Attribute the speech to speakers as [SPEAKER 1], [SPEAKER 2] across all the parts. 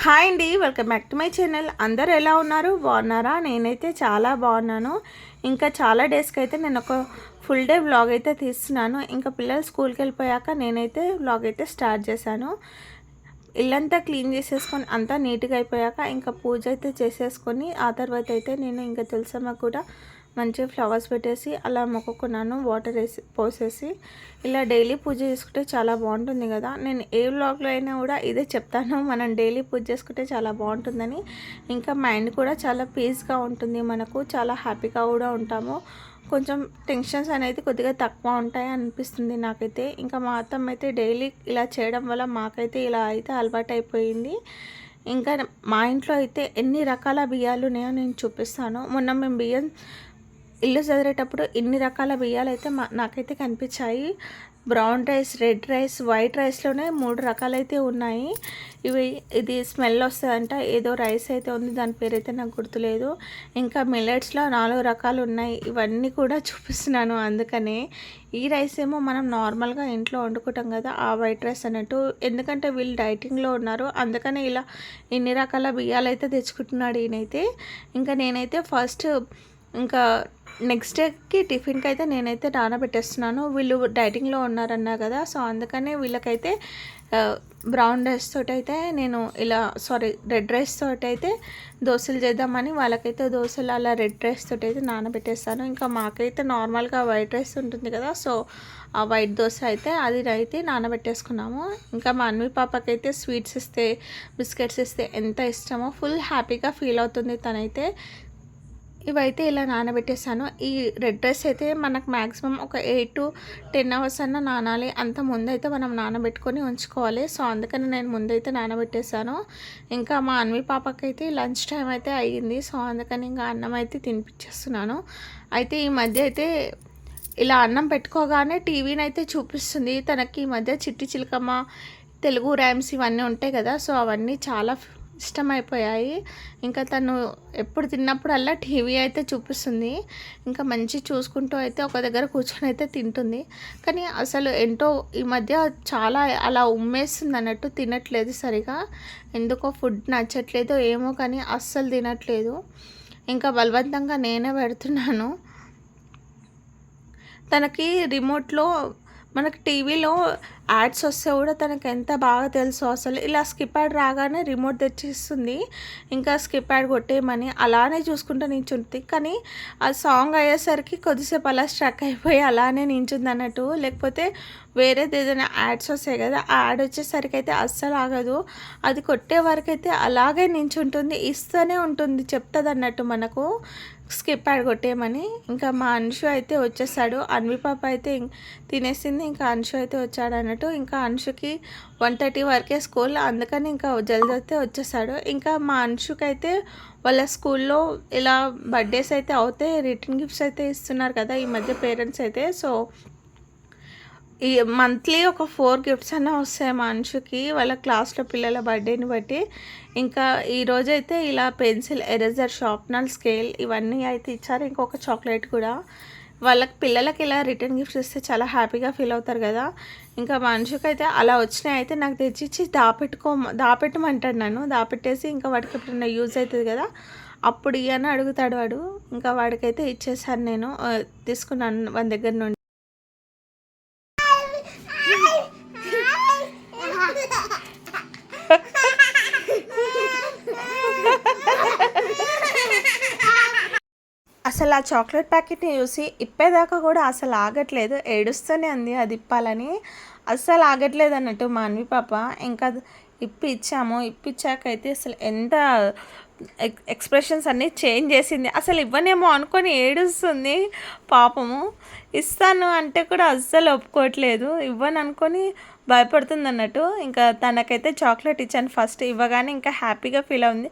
[SPEAKER 1] Hi అండి, welcome back to my channel. అందరూ ఎలా ఉన్నారు? బాగున్నారా? నేనైతే చాలా బాగున్నాను. ఇంకా చాలా డేస్కి అయితే నేను ఒక ఫుల్ డే వ్లాగ్ అయితే తీస్తున్నాను. ఇంకా పిల్లలు స్కూల్కి వెళ్ళిపోయాక నేనైతే వ్లాగ్ అయితే స్టార్ట్ చేశాను. ఇల్లంతా క్లీన్ చేసేసుకొని అంతా నీట్గా అయిపోయాక ఇంకా పూజ అయితే చేసేసుకొని ఆ తర్వాత అయితే నేను ఇంకా తులసమ్మ కూడా మంచిగా ఫ్లవర్స్ పెట్టేసి అలా మొక్కుకున్నాను. వాటర్ వేసి పోసేసి ఇలా డైలీ పూజ చేసుకుంటే చాలా బాగుంటుంది కదా. నేను ఏ వ్లాగ్లో అయినా కూడా ఇదే చెప్తాను, మనం డైలీ పూజ చేసుకుంటే చాలా బాగుంటుందని. ఇంకా మైండ్ కూడా చాలా పీస్గా ఉంటుంది, మనకు చాలా హ్యాపీగా కూడా ఉంటాము. కొంచెం టెన్షన్స్ అనేది కొద్దిగా తక్కువ ఉంటాయి అనిపిస్తుంది నాకైతే. ఇంకా మా అత్తమ్మ అయితే డైలీ ఇలా చేయడం వల్ల మాకైతే ఇలా అయితే అలవాటు అయిపోయింది. ఇంకా మా ఇంట్లో అయితే ఎన్ని రకాల బియ్యాలు ఉన్నాయో నేను చూపిస్తాను. మొన్న మేము బియ్యం ఇల్లు చదివేటప్పుడు ఇన్ని రకాల బియ్యాలు అయితే నాకైతే కనిపించాయి. Brown rice, red rice, white రైస్లోనే 3 రకాలైతే ఉన్నాయి. ఇది స్మెల్ వస్తుందంట, ఏదో రైస్ అయితే ఉంది, దాని పేరు అయితే నాకు గుర్తులేదు. ఇంకా మిల్లెట్స్లో 4 రకాలు ఉన్నాయి. ఇవన్నీ కూడా చూపిస్తున్నాను. అందుకనే ఈ రైస్ ఏమో మనం నార్మల్గా ఇంట్లో వండుకుంటాం కదా, ఆ వైట్ రైస్ అన్నట్టు. ఎందుకంటే వీళ్ళు డైటింగ్లో ఉన్నారు, అందుకనే ఇలా ఇన్ని రకాల బియ్యాలు అయితే తెచ్చుకుంటున్నాడు ఈయనైతే. ఇంకా నేనైతే ఫస్ట్ ఇంకా నెక్స్ట్ డేకి టిఫిన్కి అయితే నేనైతే నానబెట్టేస్తున్నాను. వీళ్ళు డైటింగ్లో ఉన్నారన్నా కదా, సో అందుకనే వీళ్ళకైతే బ్రౌన్ రైస్ తోటి అయితే నేను రెడ్ రైస్ తోటి అయితే దోశలు చేద్దామని వాళ్ళకైతే దోశలు అలా రెడ్ రైస్ తోటి అయితే నానబెట్టేస్తాను. ఇంకా మాకైతే నార్మల్గా వైట్ రైస్ ఉంటుంది కదా, సో ఆ వైట్ దోశ అయితే అయితే నానబెట్టేసుకున్నాము. ఇంకా మా అన్వి పాపకైతే స్వీట్స్ ఇస్తే, బిస్కెట్స్ ఇస్తే ఎంత ఇష్టమో, ఫుల్ హ్యాపీగా ఫీల్ అవుతుంది తనైతే. ఇవైతే ఇలా నానబెట్టేసాను. ఈ రెడ్ రైస్ అయితే మనకు మ్యాక్సిమం ఒక 8 to 10 అవర్స్ అన్న నానాలి. అంత ముందైతే మనం నానబెట్టుకొని ఉంచుకోవాలి. సో అందుకని నేను ముందైతే నానబెట్టేసాను. ఇంకా మా అన్వి పాపకైతే లంచ్ టైం అయితే అయ్యింది. సో అందుకని ఇంకా అన్నం అయితే తినిపించేస్తున్నాను. అయితే ఈ మధ్య అయితే ఇలా అన్నం పెట్టుకోగానే టీవీని అయితే చూపిస్తుంది. తనకి ఈ మధ్య చిట్టి చిలకమ్మ, తెలుగు రైమ్స్ ఇవన్నీ ఉంటాయి కదా, సో అవన్నీ చాలా ఇష్టమైపోయాయి. ఇంకా తను ఎప్పుడు తిన్నప్పుడల్లా టీవీ అయితే చూపిస్తుంది. ఇంకా మంచి చూసుకుంటూ అయితే ఒక దగ్గర కూర్చొని అయితే తింటుంది. కానీ అసలు ఏంటో ఈ మధ్య చాలా అలా ఉమ్మేస్తుంది అన్నట్టు, తినట్లేదు సరిగా. ఎందుకో ఫుడ్ నచ్చట్లేదో ఏమో కానీ అస్సలు తినట్లేదు. ఇంకా బలవంతంగా నేనే పెడుతున్నాను. తనకి రిమోట్లో మనకి టీవీలో యాడ్స్ వస్తే కూడా తనకు ఎంత బాగా తెలుసు. అసలు ఇలా స్కిప్ యాడ్ రాగానే రిమోట్ తెచ్చిస్తుంది, ఇంకా స్కిప్ యాడ్ కొట్టేయమని అలానే చూసుకుంటూ నించుంటుంది. కానీ ఆ సాంగ్ అయ్యేసరికి కొద్దిసేపు అలా స్ట్రక్ అయిపోయి అలానే నించుంది అన్నట్టు. లేకపోతే వేరేది ఏదైనా యాడ్స్ వస్తాయి కదా, ఆ యాడ్ వచ్చేసరికి అయితే అస్సలు ఆగదు. అది కొట్టే వరకు అయితే అలాగే నించుంటుంది, ఇస్తూనే ఉంటుంది, చెప్తుంది అన్నట్టు మనకు స్కిప్ యాడ్ కొట్టేయమని. ఇంకా మా అంశు అయితే వచ్చేసాడు. అన్వి పాప అయితే తినేసింది, ఇంకా అంశు అయితే వచ్చాడు అన్నట్టు. ఇంకా అంశుకి 1:30 వరకే స్కూల్, అందుకని ఇంకా జల్దీ అయితే వచ్చేసాడు. ఇంకా మా అంశుకి అయితే వాళ్ళ స్కూల్లో ఇలా బర్త్డేస్ అయితే అవుతాయి, రిటర్న్ గిఫ్ట్స్ అయితే ఇస్తున్నారు కదా ఈ మధ్య పేరెంట్స్ అయితే. సో ఈ మంత్లీ ఒక 4 గిఫ్ట్స్ అన్న వస్తాయి మా అంశుకి వాళ్ళ క్లాస్లో పిల్లల బర్త్డేని బట్టి. ఇంకా ఈరోజైతే ఇలా పెన్సిల్, ఎరేజర్, షార్ప్నర్, స్కేల్ ఇవన్నీ అయితే ఇచ్చారు. ఇంకొక చాక్లెట్ కూడా. పిల్లలకి ఇలా రిటర్న్ గిఫ్ట్స్ ఇస్తే చాలా హ్యాపీగా ఫీల్ అవుతారు కదా. ఇంకా మా అంశుకి అయితే అలా వచ్చినాయి అయితే నాకు తెచ్చిచ్చి దాపెట్టమంటాడు నన్ను. దాపెట్టేసి ఇంకా వాడికి ఎప్పుడైనా యూజ్ అవుతుంది కదా అప్పుడు ఇవన్నీ అడుగుతాడు వాడు. ఇంకా వాడికైతే ఇచ్చేసాను నేను, తీసుకున్నాను వాని దగ్గర నుండి. అసలు ఆ చాక్లెట్ ప్యాకెట్ని చూసి ఇప్పేదాకా కూడా అసలు ఆగట్లేదు, ఏడుస్తూనే ఉంది అది ఇప్పాలని. అస్సలు ఆగట్లేదు అన్నట్టు మా అన్వి పాప. ఇంకా ఇప్పించాకైతే అసలు ఎంత ఎక్స్ప్రెషన్స్ అన్నీ చేంజ్ చేసింది. అసలు ఇవ్వనేమో అనుకొని ఏడుస్తుంది పాపము. ఇస్తాను అంటే కూడా అస్సలు ఒప్పుకోవట్లేదు, ఇవ్వను అనుకొని భయపడుతుంది అన్నట్టు. ఇంకా తనకైతే చాక్లెట్ ఇచ్చాను ఫస్ట్. ఇవ్వగానే ఇంకా హ్యాపీగా ఫీల్ అవుంది,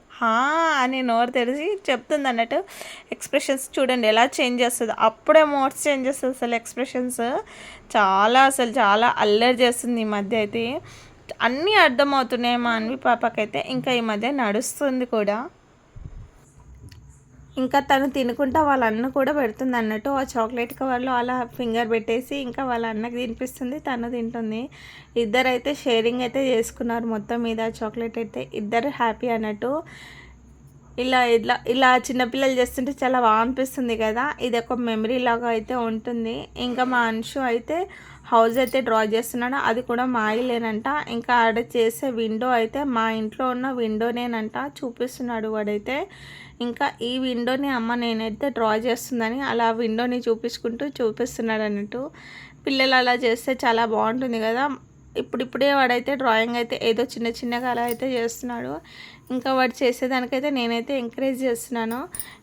[SPEAKER 1] అని నోరు తెరిచి చెప్తుంది అన్నట్టు. ఎక్స్ప్రెషన్స్ చూడండి ఎలా చేంజ్ చేస్తుంది, అప్పుడే మోడ్స్ చేంజ్ చేస్తుంది అసలు ఎక్స్ప్రెషన్స్. అసలు చాలా అల్లరి చేస్తుంది ఈ మధ్య అయితే. అన్నీ అర్థమవుతున్నాయి మా అన్వి పాపకైతే. ఇంకా ఈ మధ్య నడుస్తుంది కూడా. ఇంకా తను తినుకుంటా వాళ్ళ అన్న కూడా పెడుతుంది అన్నట్టు. ఆ చాక్లెట్ కవర్లో అలా ఫింగర్ పెట్టేసి ఇంకా వాళ్ళ అన్నకి తినిపిస్తుంది, తను తింటుంది. ఇద్దరైతే షేరింగ్ అయితే చేసుకున్నారు మొత్తం మీద చాక్లెట్ అయితే. ఇద్దరు హ్యాపీ అన్నట్టు. ఇలా చిన్నపిల్లలు చేస్తుంటే చాలా బాగా అనిపిస్తుంది కదా. ఇది ఒక మెమరీ లాగా అయితే ఉంటుంది. ఇంకా మా అంశు అయితే హౌస్ అయితే డ్రా చేస్తున్నాడు. అది కూడా మా ఇల్లేనంట. ఇంకా ఆడ చేసే విండో అయితే మా ఇంట్లో ఉన్న విండోనేనంట చూపిస్తున్నాడు వాడైతే. ఇంకా ఈ విండోని అమ్మ నేనైతే డ్రా చేస్తుందని అలా విండోని చూపిస్తున్నాడు అన్నట్టు. పిల్లలు అలా చేస్తే చాలా బాగుంటుంది కదా. ఇప్పుడిప్పుడే వాడైతే డ్రాయింగ్ అయితే ఏదో చిన్నగా అలా అయితే చేస్తున్నాడు. ఇంకా వాడు చేసేదానికైతే నేనైతే ఎంకరేజ్ చేస్తున్నాను.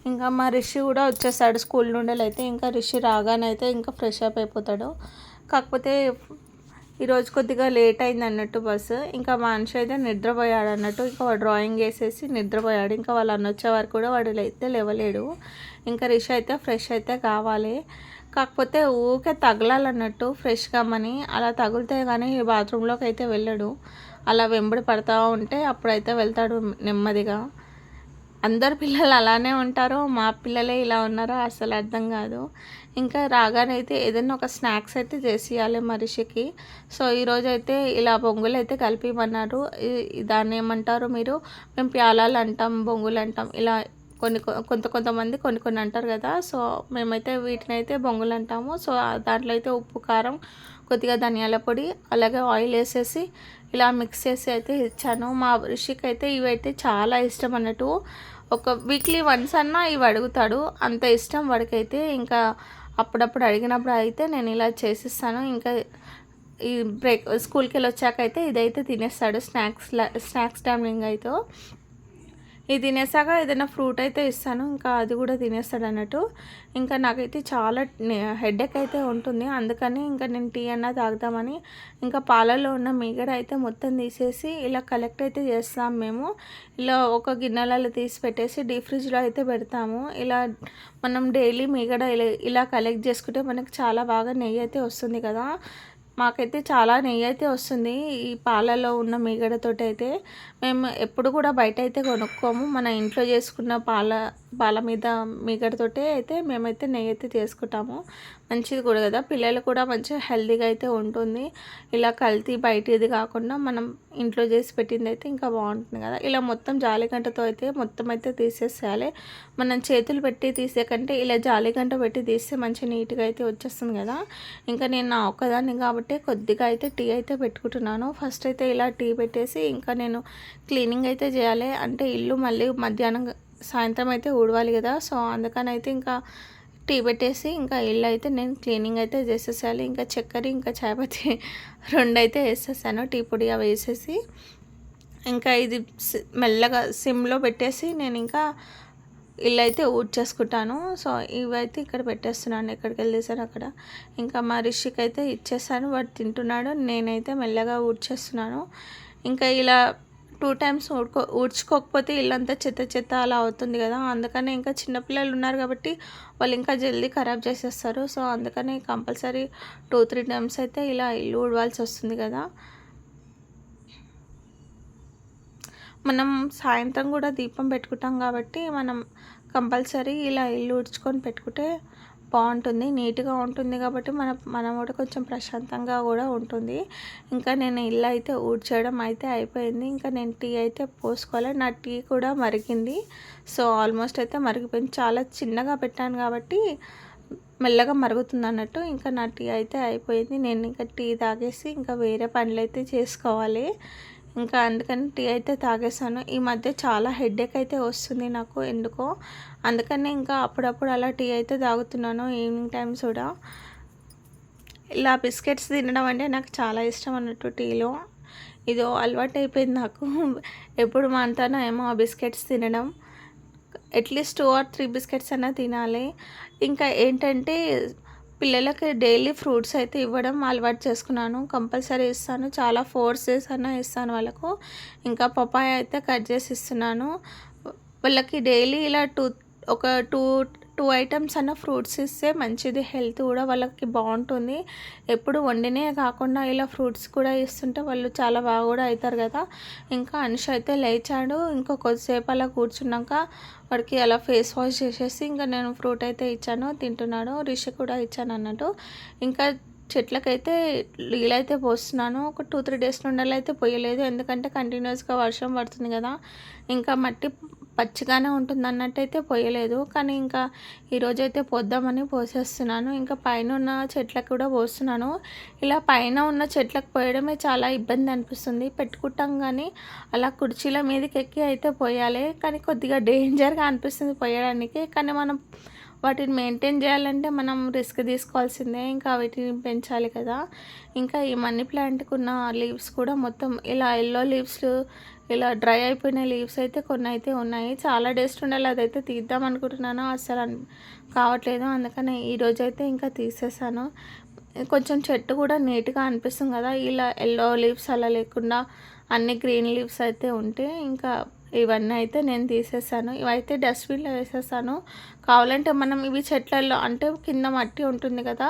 [SPEAKER 1] ఇంకా మా రిషి కూడా వచ్చేస్తాడు స్కూల్ నుండి అయితే. ఇంకా రిషి రాగానైతే ఇంకా ఫ్రెష్ అప్ అయిపోతాడు. కాకపోతే ఈరోజు కొద్దిగా లేట్ అయింది అన్నట్టు బస్సు. ఇంకా మనిషి అయితే నిద్రపోయాడు అన్నట్టు. ఇంకా వాడు డ్రాయింగ్ వేసేసి నిద్రపోయాడు. ఇంకా వాళ్ళు వచ్చే వరకు కూడా వాడు అయితే లేవలేడు. ఇంకా రిషి అయితే ఫ్రెష్ అయితే కావాలి. కాకపోతే ఊకే తగలాలన్నట్టు ఫ్రెష్ కమ్మని. అలా తగిలితే కానీ బాత్రూంలోకి అయితే వెళ్ళడు. అలా వెంబడి పడతా ఉంటే అప్పుడైతే వెళ్తాడు నెమ్మదిగా. అందరు పిల్లలు అలానే ఉంటారో మా పిల్లలే ఇలా ఉన్నారో అసలు అర్థం కాదు. ఇంకా రాగానైతే ఏదైనా ఒక స్నాక్స్ అయితే చేసి ఇవ్వాలి మనిషికి. సో ఈరోజు అయితే ఇలా బొంగులు అయితే కలిపిమన్నారు. దాన్ని ఏమంటారు మీరు? మేము ప్యాలాలు అంటాం, బొంగులు అంటాం. ఇలా కొంతమంది కొన్ని అంటారు కదా. సో మేమైతే వీటిని అయితే బొంగులు అంటాము. సో దాంట్లో అయితే ఉప్పు, కారం, కొద్దిగా ధనియాల పొడి, అలాగే ఆయిల్ వేసేసి ఇలా మిక్స్ చేసి అయితే ఇచ్చాను. మా రిషికి అయితే ఇవైతే చాలా ఇష్టం అన్నట్టు. ఒక వీక్లీ వన్స్ అన్నా ఇవి అడుగుతాడు, అంత ఇష్టం వాడికైతే. ఇంకా అప్పుడప్పుడు అడిగినప్పుడు అయితే నేను ఇలా చేసిస్తాను. ఇంకా ఈ స్కూల్కి వెళ్ళి వచ్చాక అయితే ఇదైతే తినేస్తాడు స్నాక్స్ టైమింగ్ అయితే. ఇది తినేసాక ఏదైనా ఫ్రూట్ అయితే ఇస్తాను. ఇంకా అది కూడా తినేస్తాడు అన్నట్టు. ఇంకా నాకైతే చాలా హెడేక్ అయితే ఉంటుంది. అందుకని ఇంకా నేను టీ అన్నా తాగుతామని ఇంకా పాలల్లో ఉన్న మీగడ అయితే మొత్తం తీసేసి ఇలా కలెక్ట్ అయితే చేస్తాం మేము. ఇలా ఒక గిన్నెలలో తీసి పెట్టేసి డీప్ ఫ్రిడ్జ్లో అయితే పెడతాము. ఇలా మనం డైలీ మీగడ ఇలా కలెక్ట్ చేసుకుంటే మనకు చాలా బాగా నెయ్యి అయితే వస్తుంది కదా. మాకైతే చాలా నెయ్యి అయితే వస్తుంది ఈ పాలలో ఉన్న మీగడతోటి అయితే. మేము ఎప్పుడు కూడా బయట అయితే కొనుక్కోము. మన ఇంట్లో చేసుకున్న పాల మీద మీగడతోటే అయితే మేమైతే నెయ్యి అయితే చేసుకుంటాము. మంచిది కూడా కదా, పిల్లలు కూడా మంచిగా హెల్తీగా అయితే ఉంటుంది. ఇలా కల్తీ బయటది కాకుండా మనం ఇంట్లో చేసి పెట్టింది అయితే ఇంకా బాగుంటుంది కదా. ఇలా మొత్తం జాలిగంటతో అయితే మొత్తం అయితే తీసేసేయాలి. మనం చేతులు పెట్టి తీసే కంటే ఇలా జాలిగంట పెట్టి తీస్తే మంచిగా నీట్గా అయితే వచ్చేస్తుంది కదా. ఇంకా నేను నా ఒక్కదాన్ని కాబట్టి కొద్దిగా అయితే టీ అయితే పెట్టుకుంటున్నాను. ఫస్ట్ అయితే ఇలా టీ పెట్టేసి ఇంకా నేను క్లీనింగ్ అయితే చేయాలి. అంటే ఇల్లు మళ్ళీ మధ్యాహ్నం సాయంత్రం అయితే ఊడవాలి కదా. సో అందుకని అయితే ఇంకా టీ పెట్టేసి ఇంకా ఇల్లు అయితే నేను క్లీనింగ్ అయితే చేసేసాలి. ఇంకా చక్కెర ఇంకా చాయపత్తి రెండు అయితే వేసేసాను, టీ పొడి అవి వేసేసి. ఇంకా ఇది మెల్లగా సిమ్లో పెట్టేసి నేను ఇంకా ఇల్లు అయితే ఊడ్చేసుకుంటాను. సో ఇవైతే ఇక్కడ పెట్టేస్తున్నాను, ఎక్కడికి వెళ్ళేసాను అక్కడ. ఇంకా మా రిషికి అయితే ఇచ్చేసాను, వాడు తింటున్నాడు. నేనైతే మెల్లగా ఊడ్చేస్తున్నాను. ఇంకా ఇలా 2 టైమ్స్ ఊడ్చుకోకపోతే ఇల్లంతా చెత్త అలా అవుతుంది కదా. అందుకని ఇంకా చిన్నపిల్లలు ఉన్నారు కాబట్టి వాళ్ళు ఇంకా జల్దీ ఖరాబ్ చేసేస్తారు. సో అందుకని కంపల్సరీ 2-3 టైమ్స్ అయితే ఇలా ఇల్లు ఊడవాల్సి వస్తుంది కదా. మనం సాయంత్రం కూడా దీపం పెట్టుకుంటాం కాబట్టి మనం కంపల్సరీ ఇలా ఇల్లు ఊడ్చుకొని పెట్టుకుంటే బాగుంటుంది, నీట్గా ఉంటుంది. కాబట్టి మనం కూడా కొంచెం ప్రశాంతంగా కూడా ఉంటుంది. ఇంకా నేను ఇల్లు అయితే ఊడ్చేయడం అయితే అయిపోయింది. ఇంకా నేను టీ అయితే పోసుకోవాలి. నా టీ కూడా మరిగింది. సో ఆల్మోస్ట్ అయితే మరిగిపోయింది. చాలా చిన్నగా పెట్టాను కాబట్టి మెల్లగా మరుగుతుంది అన్నట్టు. ఇంకా నా టీ అయితే అయిపోయింది. నేను ఇంకా టీ తాగేసి ఇంకా వేరే పనులు అయితే చేసుకోవాలి. ఇంకా అందుకని టీ అయితే తాగేసాను. ఈ మధ్య చాలా హెడేక్ అయితే వస్తుంది నాకు ఎందుకో. అందుకని ఇంకా అప్పుడప్పుడు అలా టీ అయితే తాగుతున్నాను ఈవినింగ్ టైమ్స్ కూడా. ఇలా బిస్కెట్స్ తినడం అంటే నాకు చాలా ఇష్టం అన్నట్టు. టీలో ఇదో అలవాటు అయిపోయింది నాకు. ఎప్పుడు మానుతానో ఏమో ఆ బిస్కెట్స్ తినడం. అట్లీస్ట్ 2 or 3 బిస్కెట్స్ అన్నా తినాలి. ఇంకా ఏంటంటే పిల్లలకి డైలీ ఫ్రూట్స్ అయితే ఇవ్వడం అలవాటు చేసుకున్నాను. కంపల్సరీ ఇస్తాను, చాలా ఫోర్స్ చేసి అన్నా ఇస్తాను వాళ్ళకు. ఇంకా పపాయ అయితే కట్ చేసి ఇస్తున్నాను వాళ్ళకి డైలీ. ఇలా ఒక 2 ఐటమ్స్ అన్న ఫ్రూట్స్ ఇస్తే మంచిది, హెల్త్ కూడా వాళ్ళకి బాగుంటుంది. ఎప్పుడు వండినే కాకుండా ఇలా ఫ్రూట్స్ కూడా ఇస్తుంటే వాళ్ళు చాలా బాగా కూడా అవుతారు కదా. ఇంకా అన్షు అయితే లేచాడు. ఇంకా కొద్దిసేపు అలా కూర్చున్నాక వాడికి అలా ఫేస్ వాష్ చేసేసి ఇంకా నేను ఫ్రూట్ అయితే ఇచ్చాను, తింటున్నాడు. రిషి కూడా ఇచ్చాను అన్నట్టు. ఇంకా చెట్లకైతే నీళ్ళైతే పోస్తున్నాను. ఒక 2-3 డేస్ నుండి అయితే పోయలేదు, ఎందుకంటే కంటిన్యూస్గా వర్షం పడుతుంది కదా, ఇంకా మట్టి పచ్చిగానే ఉంటుంది అన్నట్టు అయితే పోయలేదు. కానీ ఇంకా ఈరోజైతే పోద్దామని పోసేస్తున్నాను. ఇంకా పైన ఉన్న చెట్లకు కూడా పోస్తున్నాను. ఇలా పైన ఉన్న చెట్లకు పోయడమే చాలా ఇబ్బంది అనిపిస్తుంది. పెట్టుకుంటాం కానీ అలా కుర్చీల మీదకి ఎక్కి అయితే పోయాలి, కానీ కొద్దిగా డేంజర్గా అనిపిస్తుంది పోయడానికి. కానీ మనం వాటిని మెయింటైన్ చేయాలంటే మనం రిస్క్ తీసుకోవాల్సిందే, ఇంకా వీటిని పెంచాలి కదా. ఇంకా ఈ మనీ ప్లాంట్కి ఉన్న లీవ్స్ కూడా మొత్తం ఇలా ఎల్లో లీవ్స్, ఇలా డ్రై అయిపోయిన లీవ్స్ అయితే కొన్ని అయితే ఉన్నాయి. చాలా డేస్ ఉండాలి, అదైతే తీద్దాం అనుకుంటున్నాను, అసలు కావట్లేదు. అందుకని ఈరోజు అయితే ఇంకా తీసేసాను. కొంచెం చెట్టు కూడా నీట్గా అనిపిస్తుంది కదా, ఇలా ఎల్లో లీవ్స్ అలా లేకుండా అన్ని గ్రీన్ లీవ్స్ అయితే ఉంటే. ఇంకా ఇవన్నీ అయితే నేను తీసేసాను. ఇవైతే డస్ట్బిన్లో వేసేసాను. కావాలంటే మనం ఇవి చెట్లలో అంటే కింద మట్టి ఉంటుంది కదా,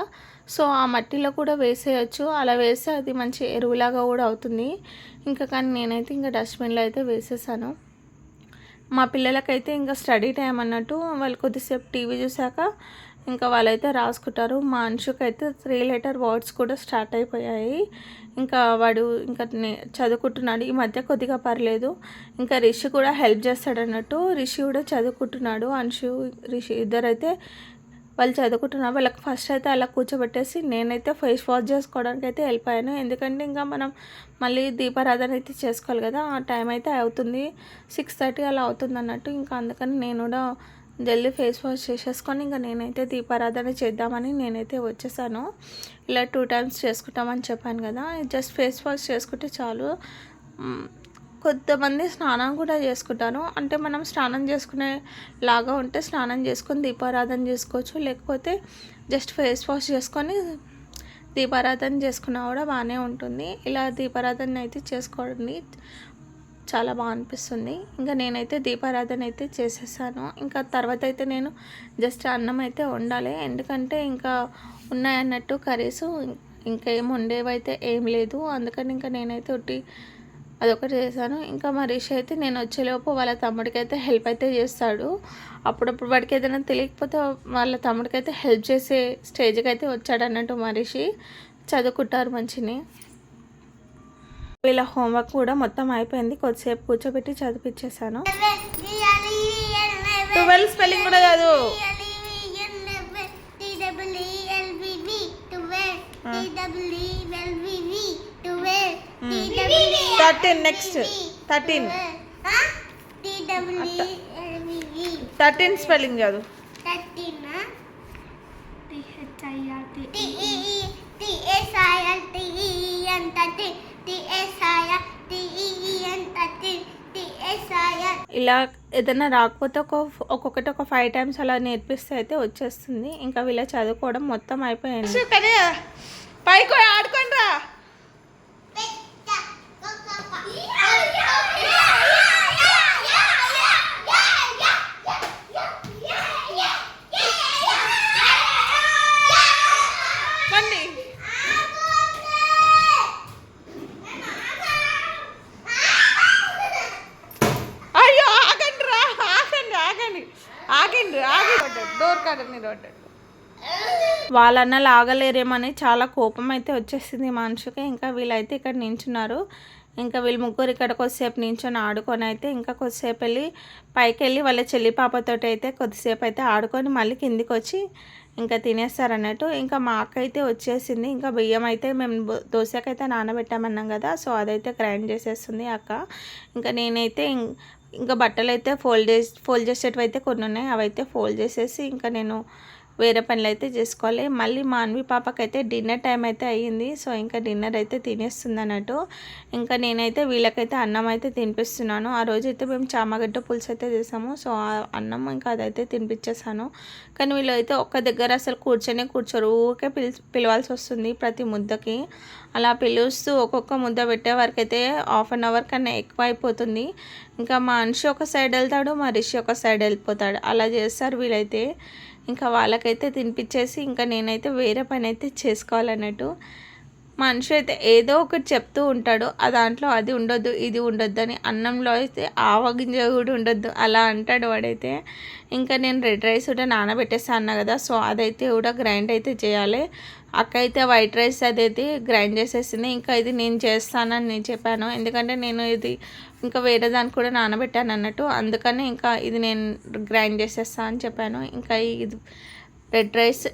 [SPEAKER 1] సో ఆ మట్టిలో కూడా వేసేయచ్చు. అలా వేస్తే అది మంచి ఎరువులాగా కూడా అవుతుంది. ఇంకా కానీ నేనైతే ఇంకా డస్ట్బిన్లో అయితే వేసేసాను. మా పిల్లలకైతే ఇంకా స్టడీ టైం అన్నట్టు, వాళ్ళు కొద్దిసేపు టీవీ చూసాక ఇంకా వాళ్ళైతే రాసుకుంటారు. మా అంశుకైతే 3 లెటర్ వర్డ్స్ కూడా స్టార్ట్ అయిపోయాయి. ఇంకా వాడు ఇంకా చదువుకుంటున్నాడు. ఈ మధ్య కొద్దిగా పర్లేదు. ఇంకా రిషి కూడా హెల్ప్ చేస్తాడు అన్నట్టు. రిషి కూడా చదువుకుంటున్నాడు. అంశు, రిషి ఇద్దరైతే వాళ్ళు చదువుకుంటున్నారు. వాళ్ళకి ఫస్ట్ అయితే అలా కూర్చోబెట్టేసి నేనైతే ఫేస్ వాష్ చేసుకోవడానికి అయితే వెళ్ళిపోయాను. ఎందుకంటే ఇంకా మనం మళ్ళీ దీపారాధన అయితే చేసుకోవాలి కదా, ఆ టైం అయితే అవుతుంది, 6:30 అలా అవుతుంది అన్నట్టు. ఇంకా అందుకని నేను కూడా జల్దీ ఫేస్ వాష్ చేసేసుకొని ఇంకా నేనైతే దీపారాధన చేద్దామని నేనైతే వచ్చేసాను. ఇలా 2 టైమ్స్ చేసుకుంటామని చెప్పాను కదా, జస్ట్ ఫేస్ వాష్ చేసుకుంటే చాలు. కొంతమంది స్నానం కూడా చేసుకుంటారు. అంటే మనం స్నానం చేసుకునే లాగా ఉంటే స్నానం చేసుకొని దీపారాధన చేసుకోవచ్చు, లేకపోతే జస్ట్ ఫేస్ వాష్ చేసుకొని దీపారాధన చేసుకున్నా కూడా బాగానే ఉంటుంది. ఇలా దీపారాధన అయితే చేసుకోండి, చాలా బాగా అనిపిస్తుంది. ఇంకా నేనైతే దీపారాధన అయితే చేసేసాను. ఇంకా తర్వాత అయితే నేను జస్ట్ అన్నం అయితే వండాలి, ఎందుకంటే ఇంకా ఉన్నాయన్నట్టు కర్రీస్, ఇంకా ఏం వండేవైతే ఏం లేదు. అందుకని ఇంకా నేనైతే అదొకటి చేశాను. ఇంకా మా రిషి అయితే నేను వచ్చేలోపు వాళ్ళ తమ్ముడికి అయితే హెల్ప్ అయితే చేస్తాడు. అప్పుడప్పుడు వాడికి ఏదైనా తెలియకపోతే వాళ్ళ తమ్ముడికి అయితే హెల్ప్ చేసే స్టేజ్కి అయితే వచ్చాడు అన్నట్టు. మా రిషి చదువుకుంటారు మంచిని. వీళ్ళ హోంవర్క్ కూడా మొత్తం అయిపోయింది, కొద్దిసేపు కూర్చోబెట్టి చదివించేసాను. 12 స్పెల్లింగ్ కూడా చదువు. 13 నెక్స్ట్ 13 స్పెల్లింగ్ చదువు. ఇలా ఏదైనా రాకపోతే ఒక్కొక్కటి ఒక 5 టైమ్స్ అలా నేర్పిస్తే అయితే వచ్చేస్తుంది. ఇంకా వీళ్ళ చదువుకోవడం మొత్తం అయిపోయింది. పైకి ఆడుకోండి రా. డోర్ కాడని వాళ్ళన్న లాగలేరేమని చాలా కోపం అయితే వచ్చేసింది మనిషికి. ఇంకా వీళ్ళైతే ఇక్కడ నించున్నారు. ఇంకా వీళ్ళు ముగ్గురు ఇక్కడ కొద్దిసేపు నించొని ఆడుకొని అయితే ఇంకా కొద్దిసేపు వెళ్ళి పైకి వెళ్ళి వాళ్ళ చెల్లి పాపతో అయితే కొద్దిసేపు అయితే ఆడుకొని మళ్ళీ కిందికి వచ్చి ఇంకా తినేస్తారన్నట్టు. ఇంకా మా అక్క అయితే వచ్చేసింది. ఇంకా బియ్యం అయితే మేము దోశకైతే నానబెట్టామన్నాం కదా, సో అదైతే గ్రైండ్ చేసేస్తుంది అక్క. ఇంకా నేనైతే ఇంకా బట్టలు అయితే ఫోల్డ్ చేసేటివి అయితే కొన్ని ఉన్నాయి, అవైతే ఫోల్డ్ చేసేసి ఇంకా నేను వేరే పనులు అయితే చేసుకోవాలి. మళ్ళీ మా అన్వి పాపకైతే డిన్నర్ టైం అయితే అయ్యింది, సో ఇంకా డిన్నర్ అయితే తినేస్తుంది అన్నట్టు. ఇంకా నేనైతే వీళ్ళకైతే అన్నం అయితే తినిపిస్తున్నాను. ఆ రోజైతే మేము చామగడ్డ పులుసు అయితే చేసాము, సో ఆ అన్నం ఇంకా అదైతే తినిపించేసాను. కానీ వీళ్ళు అయితే ఒక్క దగ్గర అసలు కూర్చోరు, ఊరికే పిలవాల్సి వస్తుంది ప్రతి ముద్దకి. అలా పిలుస్తూ ఒక్కొక్క ముద్ద పెట్టే వరకు అయితే హాఫ్ అన్ అవర్ కన్నా ఎక్కువ అయిపోతుంది. ఇంకా మా అంశు ఒక సైడ్ వెళ్తాడు, మా రిషి ఒక సైడ్ వెళ్ళిపోతాడు. అలా చేస్తారు వీళ్ళైతే. ఇంకా వాళ్ళకైతే తినిపించేసి ఇంకా నేనైతే వేరే పని అయితే చేసుకోవాలన్నట్టు. మనిషి అయితే ఏదో ఒకటి చెప్తూ ఉంటాడు, ఆ దాంట్లో అది ఉండొద్దు ఇది ఉండొద్దు అని. అన్నంలో అయితే ఆవగింజ కూడా ఉండొద్దు అలా అంటాడు వాడైతే. ఇంకా నేను రెడ్ రైస్ కూడా నానబెట్టేస్తాను అన్నా కదా, సో అదైతే కూడా గ్రైండ్ అయితే చేయాలి. అక్క అయితే వైట్ రైస్ అదైతే గ్రైండ్ చేసేసింది. ఇంకా ఇది నేను చేస్తానని నేను చెప్పాను, ఎందుకంటే నేను ఇది ఇంకా వేరే దానికి కూడా నానబెట్టాను అన్నట్టు. అందుకని ఇంకా ఇది నేను గ్రైండ్ చేసేస్తాను అని చెప్పాను. ఇంకా ఇది red rice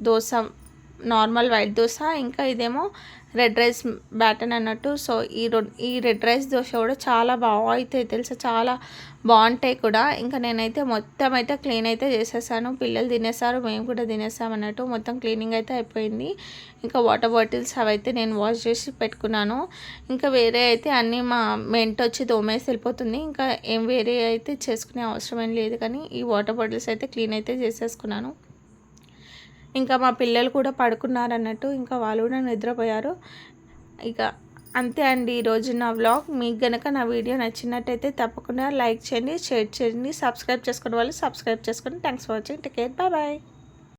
[SPEAKER 1] dosa, normal white dosa, ఇంకా ఇదేమో రెడ్ రైస్ బ్యాటర్ అన్నట్టు. సో ఈ రెడ్ రైస్ దోశ కూడా చాలా బాగా అవుతాయి తెలుసా, చాలా బాగుంటాయి కూడా. ఇంకా నేనైతే మొత్తం అయితే క్లీన్ అయితే చేసేసాను. పిల్లలు తినేసారు, మేము కూడా తినేసాం అన్నట్టు. మొత్తం క్లీనింగ్ అయితే అయిపోయింది. ఇంకా వాటర్ బాటిల్స్ అవైతే నేను వాష్ చేసి పెట్టుకున్నాను. ఇంకా వేరే అయితే అన్నీ మా మెంట్ వచ్చి తోమేసి వెళ్ళిపోతుంది. ఇంకా ఏం వేరే అయితే చేసుకునే అవసరం ఏం లేదు, కానీ ఈ వాటర్ బాటిల్స్ అయితే క్లీన్ అయితే చేసేసుకున్నాను. ఇంకా మా పిల్లలు కూడా పడుకున్నారన్నట్టు, ఇంకా వాళ్ళు కూడా నిద్రపోయారు. ఇక అంతే అండి ఈరోజు నా వ్లాగ్. మీకు కనుక నా వీడియో నచ్చినట్టయితే తప్పకుండా లైక్ చేయండి, షేర్ చేయండి, సబ్స్క్రైబ్ చేసుకునే వాళ్ళు సబ్స్క్రైబ్ చేసుకోండి. Thanks for watching. Take care, bye bye.